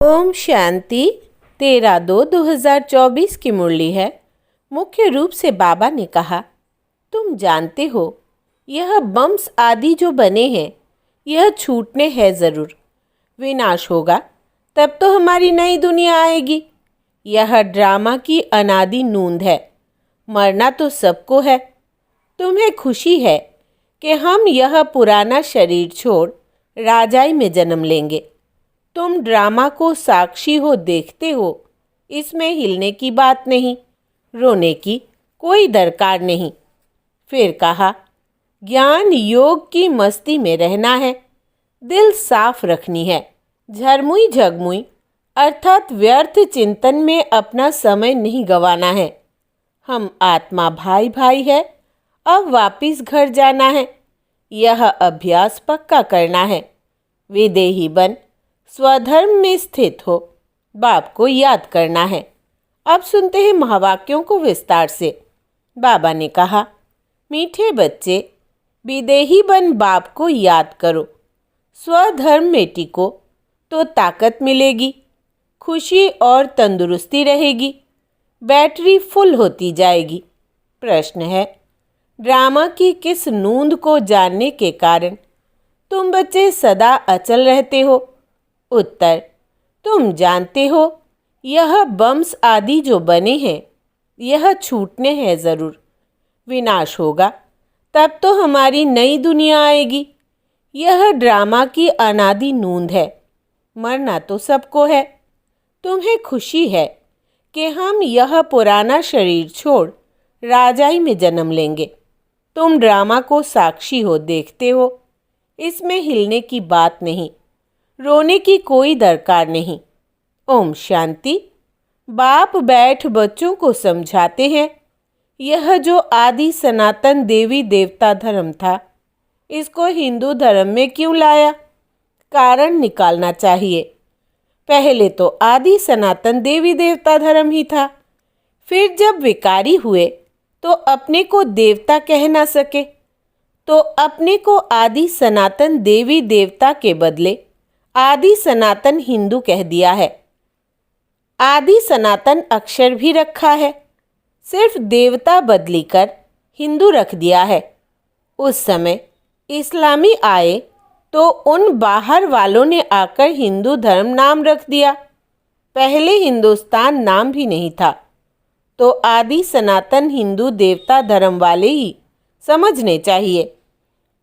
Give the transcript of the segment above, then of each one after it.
ओम शांति। 13/2/2024 की मुरली है। मुख्य रूप से बाबा ने कहा, तुम जानते हो यह बम्स आदि जो बने हैं यह छूटने हैं ज़रूर। विनाश होगा तब तो हमारी नई दुनिया आएगी। यह ड्रामा की अनादि नूंद है। मरना तो सबको है। तुम्हें खुशी है कि हम यह पुराना शरीर छोड़ राजाई में जन्म लेंगे। तुम ड्रामा को साक्षी हो, देखते हो। इसमें हिलने की बात नहीं, रोने की कोई दरकार नहीं। फिर कहा, ज्ञान योग की मस्ती में रहना है, दिल साफ रखनी है। झरमुई झगमुई अर्थात व्यर्थ चिंतन में अपना समय नहीं गंवाना है। हम आत्मा भाई भाई है, अब वापिस घर जाना है। यह अभ्यास पक्का करना है। विदेही बन स्वधर्म में स्थित हो, बाप को याद करना है। अब सुनते हैं महावाक्यों को विस्तार से। बाबा ने कहा, मीठे बच्चे, विदेही बन बाप को याद करो। स्वधर्म में टिको तो ताकत मिलेगी, खुशी और तंदुरुस्ती रहेगी, बैटरी फुल होती जाएगी। प्रश्न है, ड्रामा की किस नूंद को जानने के कारण तुम बच्चे सदा अचल रहते हो? उत्तर, तुम जानते हो यह बम्स आदि जो बने हैं यह छूटने हैं ज़रूर। विनाश होगा तब तो हमारी नई दुनिया आएगी। यह ड्रामा की अनादि नूंद है। मरना तो सबको है। तुम्हें खुशी है कि हम यह पुराना शरीर छोड़ राजाई में जन्म लेंगे। तुम ड्रामा को साक्षी हो, देखते हो। इसमें हिलने की बात नहीं, रोने की कोई दरकार नहीं। ओम शांति। बाप बैठ बच्चों को समझाते हैं, यह जो आदि सनातन देवी देवता धर्म था, इसको हिंदू धर्म में क्यों लाया? कारण निकालना चाहिए। पहले तो आदि सनातन देवी देवता धर्म ही था। फिर जब विकारी हुए तो अपने को देवता कह ना सके, तो अपने को आदि सनातन देवी देवता के बदले आदि सनातन हिंदू कह दिया है। आदि सनातन अक्षर भी रखा है, सिर्फ देवता बदली कर हिंदू रख दिया है। उस समय इस्लामी आए तो उन बाहर वालों ने आकर हिंदू धर्म नाम रख दिया। पहले हिंदुस्तान नाम भी नहीं था, तो आदि सनातन हिंदू देवता धर्म वाले ही समझने चाहिए।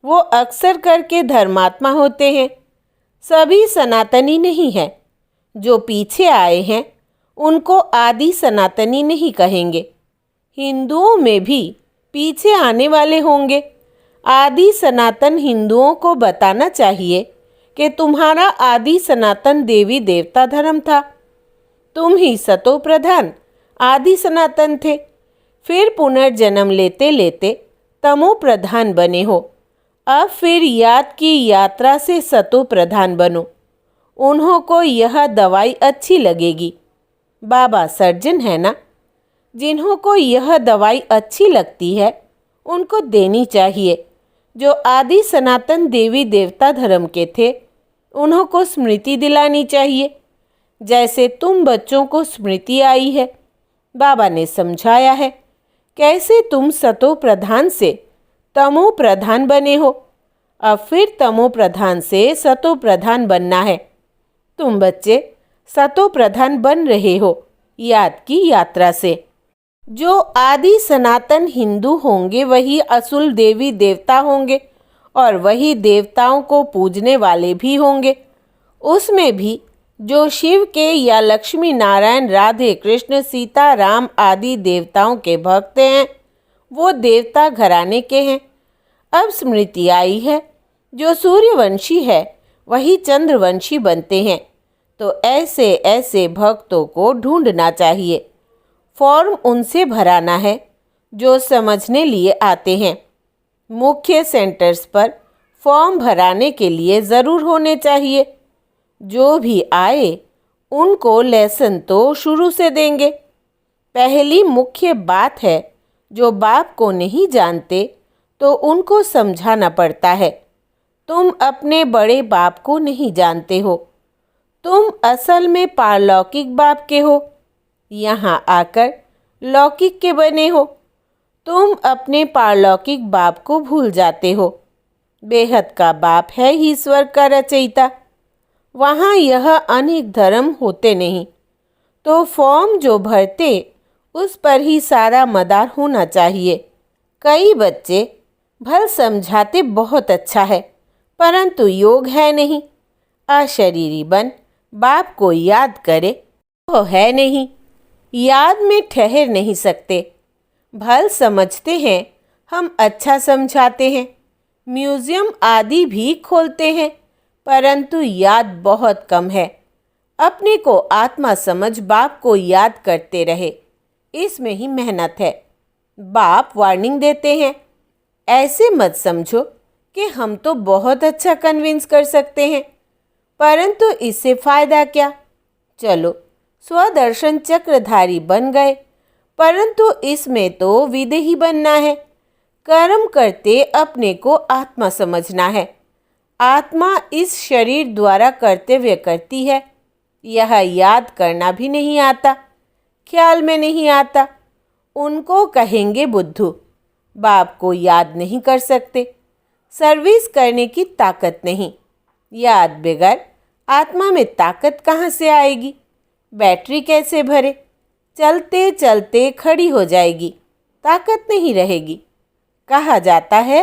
वो अक्सर करके धर्मात्मा होते हैं, सभी सनातनी नहीं हैं। जो पीछे आए हैं उनको आदि सनातनी नहीं कहेंगे। हिंदुओं में भी पीछे आने वाले होंगे। आदि सनातन हिंदुओं को बताना चाहिए कि तुम्हारा आदि सनातन देवी देवता धर्म था। तुम ही सतो प्रधान आदि सनातन थे। फिर पुनर्जन्म लेते लेते तमो प्रधान बने हो। अब फिर याद की यात्रा से सतो प्रधान बनो। उन्हों को यह दवाई अच्छी लगेगी। बाबा सर्जन है ना, जिन्हों को यह दवाई अच्छी लगती है उनको देनी चाहिए। जो आदि सनातन देवी देवता धर्म के थे उन्हों को स्मृति दिलानी चाहिए, जैसे तुम बच्चों को स्मृति आई है। बाबा ने समझाया है कैसे तुम सतो प्रधान से तमो प्रधान बने हो। अब फिर तमो प्रधान से सतो प्रधान बनना है। तुम बच्चे सतो प्रधान बन रहे हो याद की यात्रा से। जो आदि सनातन हिंदू होंगे वही असुल देवी देवता होंगे और वही देवताओं को पूजने वाले भी होंगे। उसमें भी जो शिव के या लक्ष्मी नारायण राधे कृष्ण सीता राम आदि देवताओं के भक्त हैं वो देवता घराने के हैं। अब स्मृति आई है, जो सूर्यवंशी है वही चंद्रवंशी बनते हैं। तो ऐसे ऐसे भक्तों को ढूंढना चाहिए। फॉर्म उनसे भराना है जो समझने लिए आते हैं। मुख्य सेंटर्स पर फॉर्म भराने के लिए ज़रूर होने चाहिए। जो भी आए उनको लेसन तो शुरू से देंगे। पहली मुख्य बात है, जो बाप को नहीं जानते तो उनको समझाना पड़ता है। तुम अपने बड़े बाप को नहीं जानते हो, तुम असल में पारलौकिक बाप के हो, यहाँ आकर लौकिक के बने हो। तुम अपने पारलौकिक बाप को भूल जाते हो। बेहद का बाप है ईश्वर का रचयिता। वहाँ यह अनेक धर्म होते नहीं, तो फॉर्म जो भरते उस पर ही सारा मदार होना चाहिए। कई बच्चे भल समझाते बहुत अच्छा है, परंतु योग है नहीं। अशरीरी बन बाप को याद करे वो है नहीं, याद में ठहर नहीं सकते। भल समझते हैं, हम अच्छा समझाते हैं, म्यूजियम आदि भी खोलते हैं, परंतु याद बहुत कम है। अपने को आत्मा समझ बाप को याद करते रहे, इसमें ही मेहनत है। बाप वार्निंग देते हैं, ऐसे मत समझो कि हम तो बहुत अच्छा कन्विंस कर सकते हैं, परंतु इससे फ़ायदा क्या। चलो स्वदर्शन चक्रधारी बन गए, परंतु इसमें तो विदेही बनना है। कर्म करते अपने को आत्मा समझना है। आत्मा इस शरीर द्वारा कर्तव्य करती है। यह याद करना भी नहीं आता, ख्याल में नहीं आता। उनको कहेंगे बुद्धू, बाप को याद नहीं कर सकते, सर्विस करने की ताकत नहीं। याद बगैर आत्मा में ताकत कहाँ से आएगी? बैटरी कैसे भरे? चलते चलते खड़ी हो जाएगी, ताकत नहीं रहेगी। कहा जाता है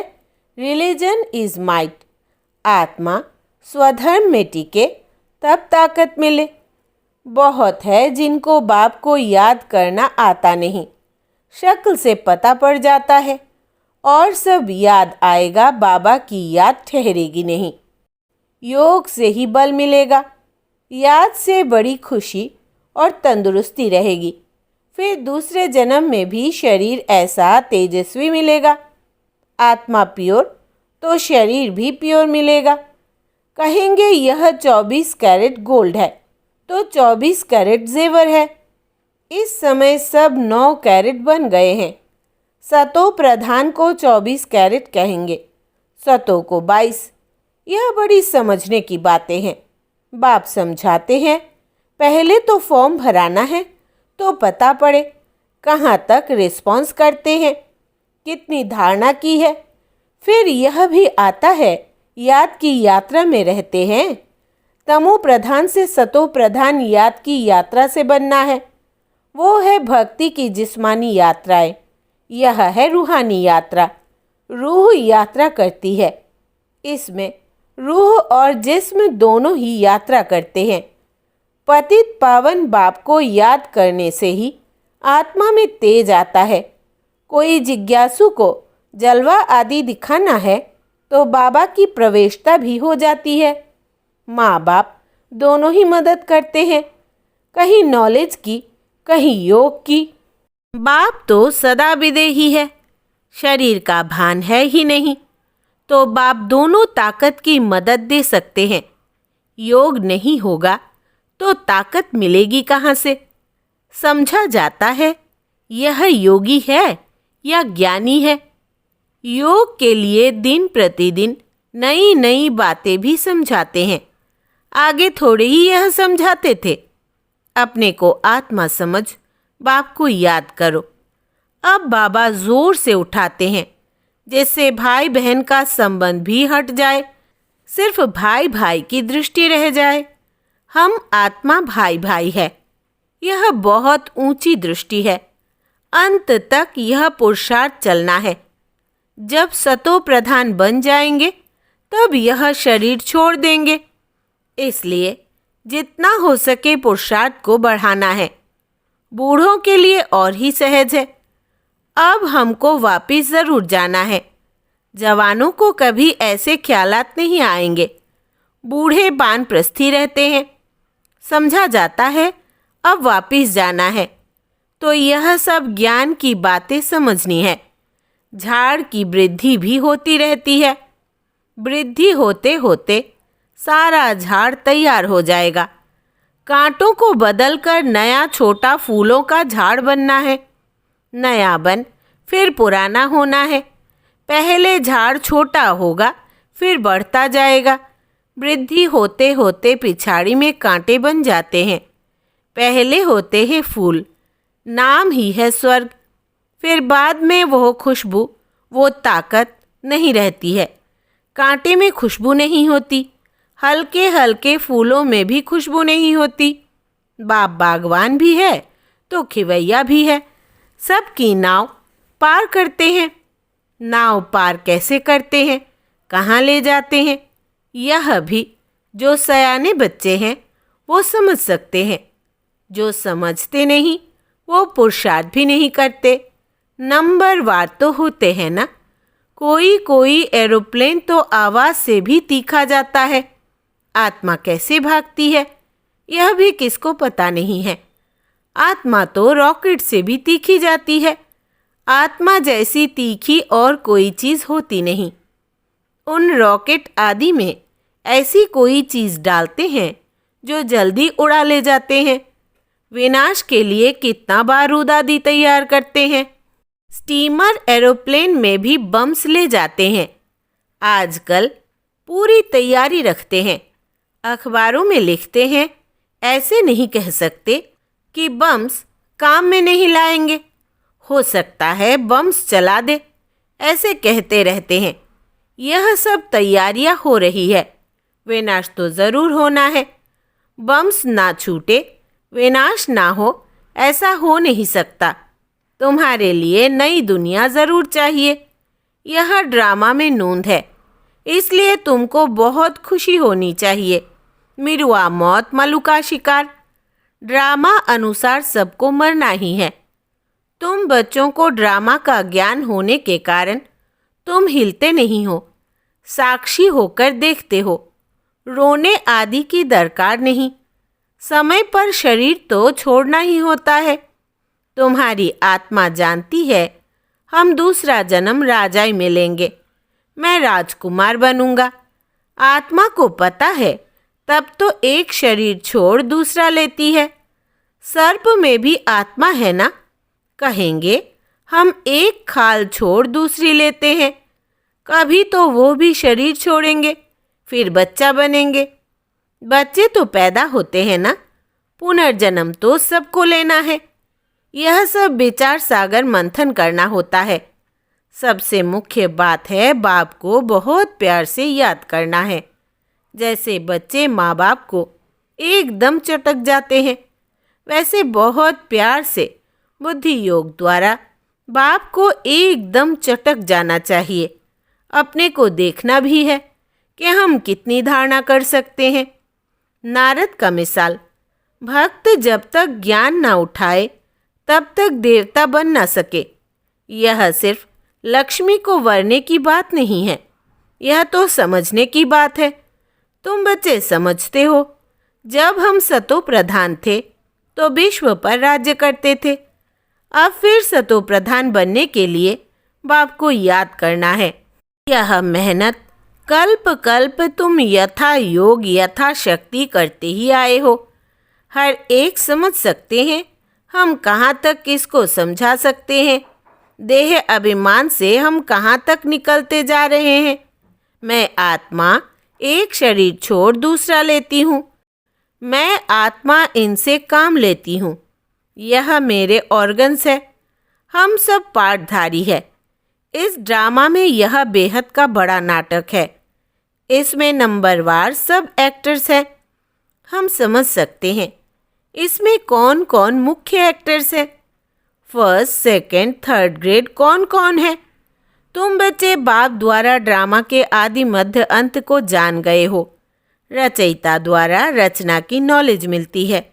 रिलीजन इज माइट। आत्मा स्वधर्म में टिके तब ताकत मिले। बहुत है जिनको बाप को याद करना आता नहीं, शक्ल से पता पड़ जाता है, और सब याद आएगा, बाबा की याद ठहरेगी नहीं। योग से ही बल मिलेगा, याद से बड़ी खुशी और तंदुरुस्ती रहेगी। फिर दूसरे जन्म में भी शरीर ऐसा तेजस्वी मिलेगा। आत्मा प्योर तो शरीर भी प्योर मिलेगा। कहेंगे यह 24 कैरेट गोल्ड है, तो 24 कैरेट जेवर है। इस समय सब 9 कैरेट बन गए हैं। सतो प्रधान को 24 कैरेट कहेंगे, सतो को 22। यह बड़ी समझने की बातें हैं। बाप समझाते हैं, पहले तो फॉर्म भराना है तो पता पड़े कहाँ तक रिस्पॉन्स करते हैं, कितनी धारणा की है। फिर यह भी आता है याद की यात्रा में रहते हैं। तमो प्रधान से सतो प्रधान याद की यात्रा से बनना है। वो है भक्ति की जिस्मानी यात्राएं, यह है रूहानी यात्रा। रूह यात्रा करती है। इसमें रूह और जिस्म दोनों ही यात्रा करते हैं। पतित पावन बाप को याद करने से ही आत्मा में तेज आता है। कोई जिज्ञासु को जलवा आदि दिखाना है तो बाबा की प्रवेशता भी हो जाती है। माँ बाप दोनों ही मदद करते हैं, कहीं नॉलेज की, कहीं योग की। बाप तो सदा विदेही है, शरीर का भान है ही नहीं, तो बाप दोनों ताकत की मदद दे सकते हैं। योग नहीं होगा तो ताकत मिलेगी कहाँ से? समझा जाता है यह योगी है या ज्ञानी है। योग के लिए दिन प्रतिदिन नई नई बातें भी समझाते हैं। आगे थोड़े ही यह समझाते थे, अपने को आत्मा समझ बाप को याद करो। अब बाबा जोर से उठाते हैं, जिससे भाई बहन का संबंध भी हट जाए, सिर्फ भाई भाई की दृष्टि रह जाए। हम आत्मा भाई भाई है, यह बहुत ऊंची दृष्टि है। अंत तक यह पुरुषार्थ चलना है। जब सतो प्रधान बन जाएंगे तब यह शरीर छोड़ देंगे। इसलिए जितना हो सके पुरुषार्थ को बढ़ाना है। बूढ़ों के लिए और ही सहज है। अब हमको वापिस ज़रूर जाना है। जवानों को कभी ऐसे ख्यालात नहीं आएंगे। बूढ़े बानप्रस्थी रहते हैं। समझा जाता है अब वापिस जाना है, तो यह सब ज्ञान की बातें समझनी है। झाड़ की वृद्धि भी होती रहती है। वृद्धि होते होते सारा झाड़ तैयार हो जाएगा। कांटों को बदलकर नया छोटा फूलों का झाड़ बनना है। नया बन फिर पुराना होना है। पहले झाड़ छोटा होगा, फिर बढ़ता जाएगा, वृद्धि होते होते पिछाड़ी में कांटे बन जाते हैं। पहले होते हैं फूल, नाम ही है स्वर्ग। फिर बाद में वो खुशबू, वो ताकत नहीं रहती है। कांटे में खुशबू नहीं होती, हल्के हल्के फूलों में भी खुशबू नहीं होती। बाप बागवान भी है तो खिवैया भी है, सबकी नाव पार करते हैं। नाव पार कैसे करते हैं, कहाँ ले जाते हैं, यह भी जो सयाने बच्चे हैं वो समझ सकते हैं। जो समझते नहीं वो पुरुषार्थ भी नहीं करते। नंबरवार तो होते हैं ना। कोई कोई एरोप्लेन तो आवाज़ से भी तीखा जाता है। आत्मा कैसे भागती है यह भी किसको पता नहीं है। आत्मा तो रॉकेट से भी तीखी जाती है। आत्मा जैसी तीखी और कोई चीज़ होती नहीं। उन रॉकेट आदि में ऐसी कोई चीज़ डालते हैं जो जल्दी उड़ा ले जाते हैं। विनाश के लिए कितना बारूद आदि तैयार करते हैं। स्टीमर एरोप्लेन में भी बम्स ले जाते हैं। आजकल पूरी तैयारी रखते हैं। अखबारों में लिखते हैं, ऐसे नहीं कह सकते कि बम्स काम में नहीं लाएंगे। हो सकता है बम्स चला दे, ऐसे कहते रहते हैं। यह सब तैयारियां हो रही है। विनाश तो ज़रूर होना है। बम्स ना छूटे, विनाश ना हो, ऐसा हो नहीं सकता। तुम्हारे लिए नई दुनिया ज़रूर चाहिए। यह ड्रामा में नूंद है, इसलिए तुमको बहुत खुशी होनी चाहिए। मिरुआ मौत, मलुका शिकार। ड्रामा अनुसार सबको मरना ही है। तुम बच्चों को ड्रामा का ज्ञान होने के कारण तुम हिलते नहीं हो, साक्षी होकर देखते हो। रोने आदि की दरकार नहीं। समय पर शरीर तो छोड़ना ही होता है। तुम्हारी आत्मा जानती है हम दूसरा जन्म राजाई में लेंगे, मैं राजकुमार बनूंगा। आत्मा को पता है तब तो एक शरीर छोड़ दूसरा लेती है। सर्प में भी आत्मा है ना। कहेंगे हम एक खाल छोड़ दूसरी लेते हैं, कभी तो वो भी शरीर छोड़ेंगे, फिर बच्चा बनेंगे। बच्चे तो पैदा होते हैं ना, पुनर्जन्म तो सबको लेना है। यह सब विचार सागर मंथन करना होता है। सबसे मुख्य बात है बाप को बहुत प्यार से याद करना है। जैसे बच्चे माँ बाप को एकदम चटक जाते हैं, वैसे बहुत प्यार से बुद्धि योग द्वारा बाप को एकदम चटक जाना चाहिए। अपने को देखना भी है कि हम कितनी धारणा कर सकते हैं। नारद का मिसाल, भक्त जब तक ज्ञान ना उठाए तब तक देवता बन ना सके। यह सिर्फ लक्ष्मी को वरने की बात नहीं है, यह तो समझने की बात है। तुम बच्चे समझते हो, जब हम सतो प्रधान थे तो विश्व पर राज्य करते थे। अब फिर सतो प्रधान बनने के लिए बाप को याद करना है। यह मेहनत कल्प कल्प तुम यथा योग यथा शक्ति करते ही आए हो। हर एक समझ सकते हैं हम कहाँ तक किसको समझा सकते हैं। देह अभिमान से हम कहाँ तक निकलते जा रहे हैं। मैं आत्मा एक शरीर छोड़ दूसरा लेती हूँ। मैं आत्मा इनसे काम लेती हूँ। यह मेरे ऑर्गन्स है। हम सब पाठधारी है। इस ड्रामा में यह बेहद का बड़ा नाटक है। इसमें नंबरवार सब एक्टर्स हैं। हम समझ सकते हैं इसमें कौन कौन मुख्य एक्टर्स हैं। फर्स्ट, सेकंड, थर्ड ग्रेड कौन कौन है। तुम बच्चे बाप द्वारा ड्रामा के आदि मध्य अंत को जान गए हो। रचयिता द्वारा रचना की नॉलेज मिलती है।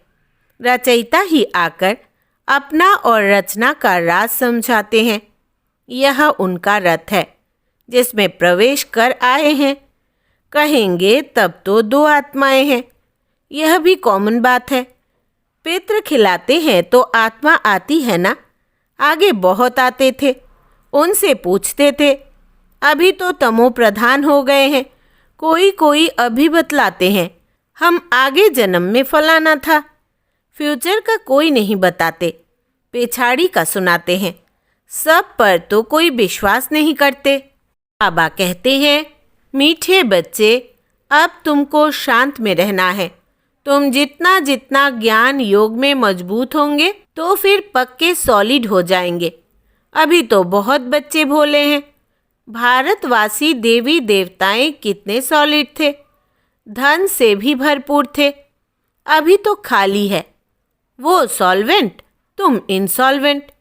रचयिता ही आकर अपना और रचना का राज समझाते हैं। यह उनका रथ है जिसमें प्रवेश कर आए हैं। कहेंगे तब तो दो आत्माएं हैं, यह भी कॉमन बात है। पितृ खिलाते हैं तो आत्मा आती है ना। आगे बहुत आते थे, उनसे पूछते थे। अभी तो तमो प्रधान हो गए हैं। कोई कोई अभी बतलाते हैं हम आगे जन्म में फलाना था। फ्यूचर का कोई नहीं बताते, पिछाड़ी का सुनाते हैं। सब पर तो कोई विश्वास नहीं करते। बाबा कहते हैं मीठे बच्चे, अब तुमको शांत में रहना है। तुम जितना जितना ज्ञान योग में मजबूत होंगे तो फिर पक्के सॉलिड हो जाएंगे। अभी तो बहुत बच्चे भोले हैं। भारतवासी देवी देवताएं कितने सॉलिड थे, धन से भी भरपूर थे। अभी तो खाली है। वो सॉल्वेंट, तुम इंसॉल्वेंट।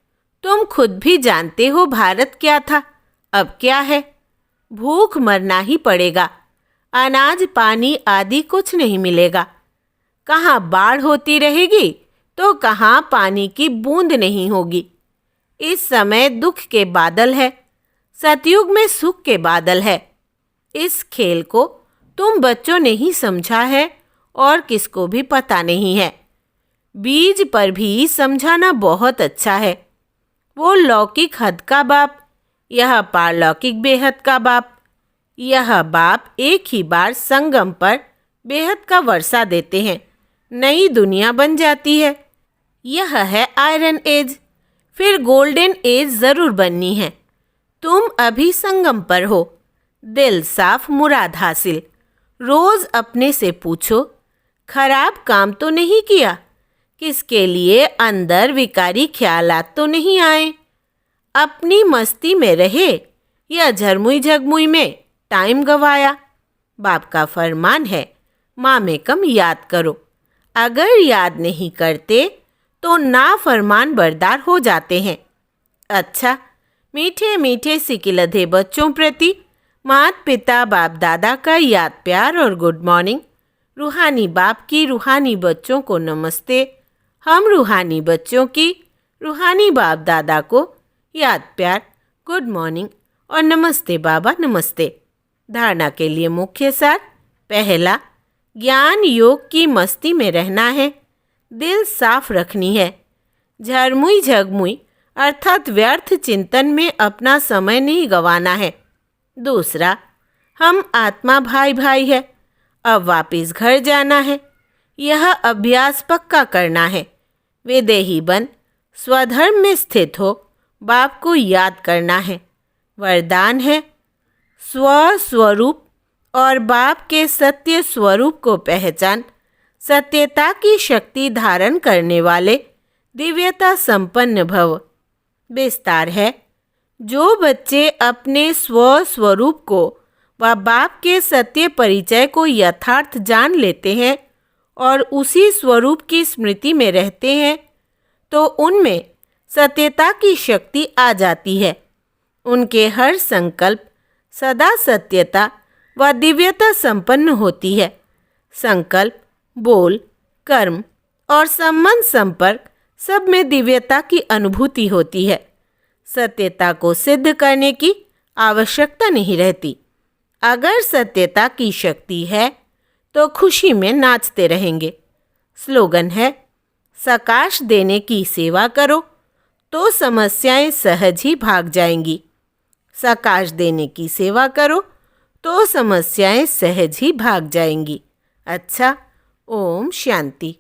तुम खुद भी जानते हो भारत क्या था, अब क्या है। भूख मरना ही पड़ेगा। अनाज पानी आदि कुछ नहीं मिलेगा। कहाँ बाढ़ होती रहेगी तो कहाँ पानी की बूंद नहीं होगी। इस समय दुख के बादल है, सतयुग में सुख के बादल है। इस खेल को तुम बच्चों ने ही समझा है और किसको भी पता नहीं है। बीज पर भी समझाना बहुत अच्छा है। वो लौकिक हद का बाप, यह पारलौकिक बेहद का बाप। यह बाप एक ही बार संगम पर बेहद का वर्षा देते हैं, नई दुनिया बन जाती है। यह है आयरन एज, फिर गोल्डन एज ज़रूर बननी है। तुम अभी संगम पर हो। दिल साफ मुराद हासिल। रोज़ अपने से पूछो, खराब काम तो नहीं किया, किसके लिए अंदर विकारी ख्यालात तो नहीं आए। अपनी मस्ती में रहे या झरमुई झगमुई में टाइम गवाया। बाप का फरमान है, माँ में कम याद करो। अगर याद नहीं करते तो नाफरमान बरदार हो जाते हैं। अच्छा, मीठे मीठे सिकिलधे बच्चों प्रति माता पिता बाप दादा का याद प्यार और गुड मॉर्निंग। रूहानी बाप की रूहानी बच्चों को नमस्ते। हम रूहानी बच्चों की रूहानी बाप दादा को याद प्यार, गुड मॉर्निंग और नमस्ते बाबा नमस्ते। धारणा के लिए मुख्य सार। पहला, ज्ञान योग की मस्ती में रहना है, दिल साफ रखनी है। झरमुई झगमुई अर्थात व्यर्थ चिंतन में अपना समय नहीं गंवाना है। दूसरा, हम आत्मा भाई भाई है, अब वापिस घर जाना है। यह अभ्यास पक्का करना है। विदेही बन स्वधर्म में स्थित हो, बाप को याद करना है। वरदान है, स्वस्वरूप और बाप के सत्य स्वरूप को पहचान। सत्यता की शक्ति धारण करने वाले दिव्यता संपन्न भव। विस्तार है, जो बच्चे अपने स्वस्वरूप को व बाप के सत्य परिचय को यथार्थ जान लेते हैं और उसी स्वरूप की स्मृति में रहते हैं, तो उनमें सत्यता की शक्ति आ जाती है। उनके हर संकल्प सदा सत्यता व दिव्यता संपन्न होती है। संकल्प, बोल, कर्म और संबंध संपर्क सब में दिव्यता की अनुभूति होती है। सत्यता को सिद्ध करने की आवश्यकता नहीं रहती। अगर सत्यता की शक्ति है तो खुशी में नाचते रहेंगे। स्लोगन है, सकाश देने की सेवा करो तो समस्याएं सहज ही भाग जाएंगी। सकाश देने की सेवा करो तो समस्याएं सहज ही भाग जाएंगी। अच्छा, ओम शांति।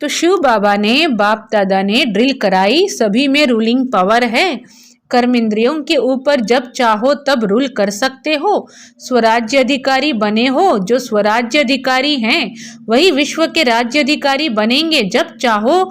तो शिव बाबा ने, बाप दादा ने ड्रिल कराई, सभी में रूलिंग पावर है। कर्म इंद्रियों के ऊपर जब चाहो तब रूल कर सकते हो। स्वराज्य अधिकारी बने हो, जो स्वराज्य अधिकारी हैं वही विश्व के राज्य अधिकारी बनेंगे। जब चाहो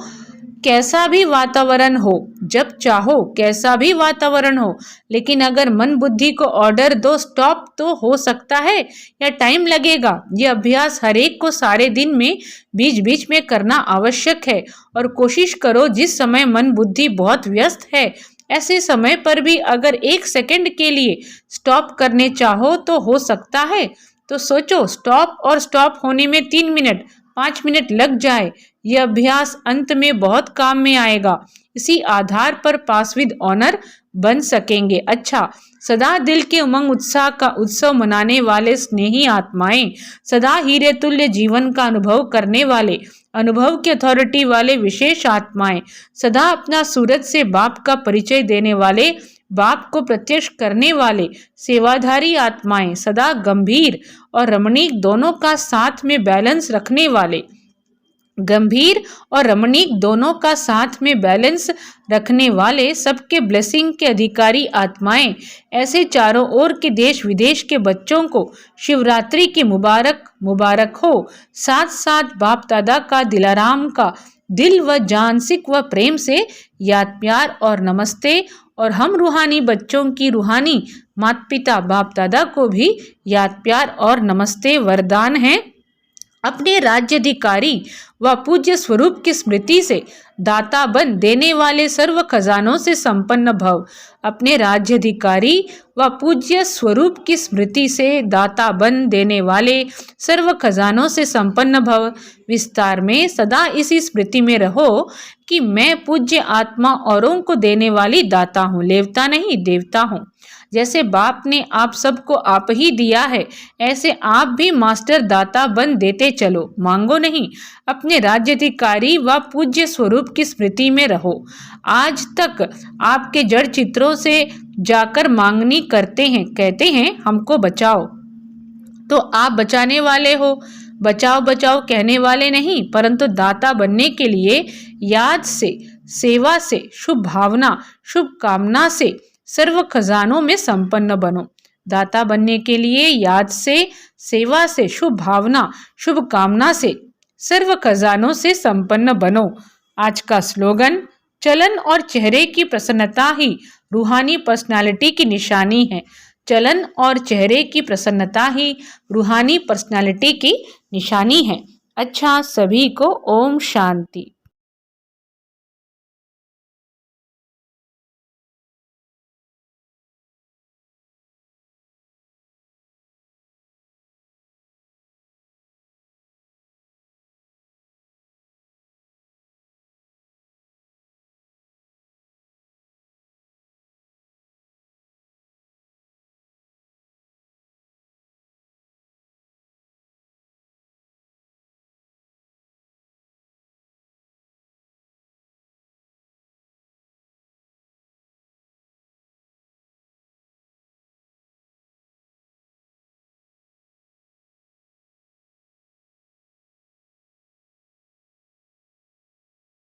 कैसा भी वातावरण हो, जब चाहो कैसा भी वातावरण हो, लेकिन अगर मन बुद्धि को ऑर्डर दो स्टॉप तो हो सकता है या टाइम लगेगा। ये अभ्यास हर एक को सारे दिन में बीच बीच में करना आवश्यक है। और कोशिश करो जिस समय मन बुद्धि बहुत व्यस्त है, ऐसे समय पर भी अगर 1 सेकंड के लिए स्टॉप करने चाहो तो हो सकता है। तो सोचो, स्टॉप और स्टॉप होने में 3 मिनट 5 मिनट लग जाए, यह अभ्यास अंत में बहुत काम में आएगा। इसी आधार पर पास विद ऑनर बन सकेंगे। अच्छा, सदा दिल के उमंग उत्साह का उत्सव मनाने वाले स्नेही आत्माएं, सदा हीरे तुल्य जीवन का अनुभव करने वाले, अनुभव की अथॉरिटी वाले विशेष आत्माएं, सदा अपना सूरज से बाप का परिचय देने वाले, बाप को प्रत्यक्ष करने वाले सेवाधारी आत्माएं, सदा गंभीर और रमणीक दोनों का साथ में बैलेंस रखने वाले, गंभीर और रमणीक दोनों का साथ में बैलेंस रखने वाले, सबके ब्लेसिंग के अधिकारी आत्माएं, ऐसे चारों ओर के देश विदेश के बच्चों को शिवरात्रि की मुबारक मुबारक हो। साथ साथ बाप दादा का दिलाराम का दिल व जान सिक व प्रेम से याद प्यार और नमस्ते। और हम रूहानी बच्चों की रूहानी माता पिता बाप दादा को भी याद प्यार और नमस्ते। वरदान है, अपने राज्याधिकारी व पूज्य स्वरूप की स्मृति से दाता बन देने वाले सर्व खजानों से संपन्न भव। अपने राज्याधिकारी व पूज्य स्वरूप की स्मृति से दाता बन देने वाले सर्व खजानों से संपन्न भव। विस्तार में सदा इसी स्मृति में रहो कि मैं पूज्य आत्मा औरों को देने वाली दाता हूँ, लेवता नहीं देवता हूँ। जैसे बाप ने आप सबको आप ही दिया है, ऐसे आप भी मास्टर दाता बन देते चलो, मांगो नहीं। अपने राज्याधिकारी व पूज्य स्वरूप की स्मृति में रहो। आज तक आपके जड़ चित्रों से जाकर मांगनी करते हैं, कहते हैं हमको बचाओ, तो आप बचाने वाले हो। बचाओ बचाओ कहने वाले नहीं, परंतु दाता बनने के लिए याद से, सेवा से, शुभ भावना, शुभ कामना से सर्व खजानों में संपन्न बनो। दाता बनने के लिए याद से, सेवा से, शुभ भावना, शुभ कामना से सर्व खजानों से संपन्न बनो। आज का स्लोगन, चलन और चेहरे की प्रसन्नता ही रूहानी पर्सनालिटी की निशानी है। चलन और चेहरे की प्रसन्नता ही रूहानी पर्सनालिटी की निशानी है। अच्छा, सभी को ओम शांति।